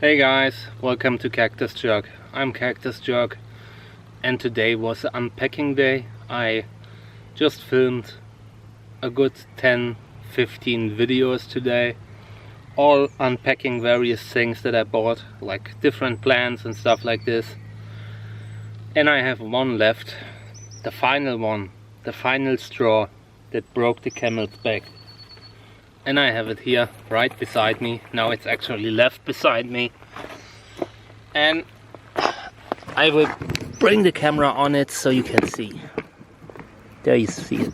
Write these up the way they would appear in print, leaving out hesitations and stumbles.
Hey guys, welcome to Cactus Jug. I'm Cactus Jug and today was unpacking day. I just filmed a good 10-15 videos today, all unpacking various things that I bought, like different plants and stuff like this. And I have one left, the final one, the final straw that broke the camel's back. And I have it here right beside me. Now it's actually left beside me. And I will bring the camera on it so you can see. There you see it.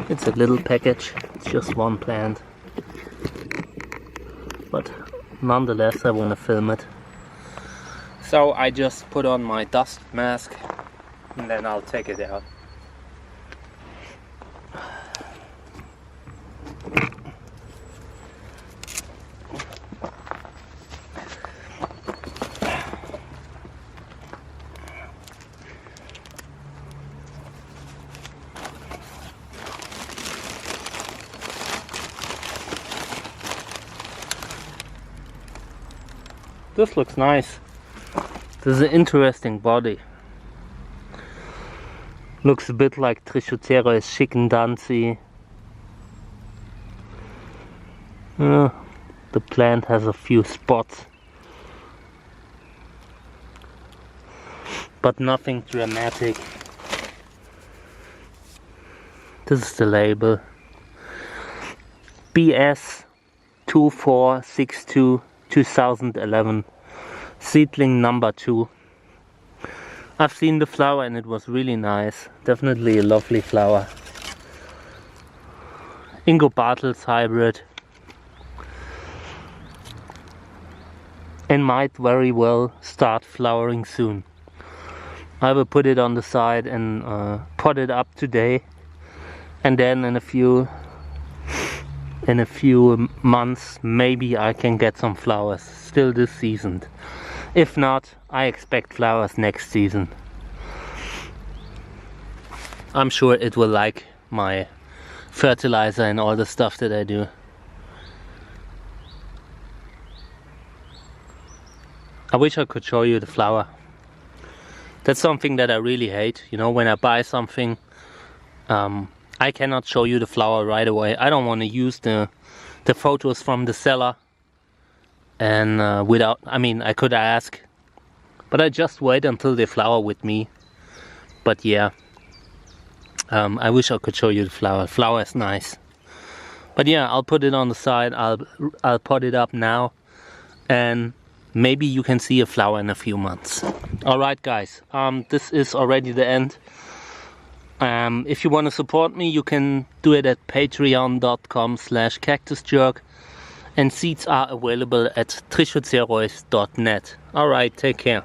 It's a little package. It's just one plant. But nonetheless I want to film it. So I just put on my dust mask and then I'll take it out. This looks nice. This is an interesting body. Looks a bit like Trichocereus chicken-dancy. The plant has a few spots, but nothing dramatic. This is the label. BS 2462 2011, seedling number 2. I've seen the flower and it was really nice. Definitely a lovely flower. Ingo Bartels hybrid. And might very well start flowering soon. I will put it on the side and pot it up today. And then in a few months maybe I can get some flowers still this season. If not, I expect flowers next season. I'm sure it will like my fertilizer and all the stuff that I do. I wish I could show you the flower. That's something that I really hate, you know, when I buy something I cannot show you the flower right away. I don't want to use the photos from the seller and I could ask, but I just wait until they flower with me. But yeah, I wish I could show you the flower. Flower is nice. But yeah, I'll put it on the side. I'll pot it up now and maybe you can see a flower in a few months. Alright guys, this is already the end. If you want to support me, you can do it at patreon.com/cactusjug, and seeds are available at trichocereus.net. Alright, take care.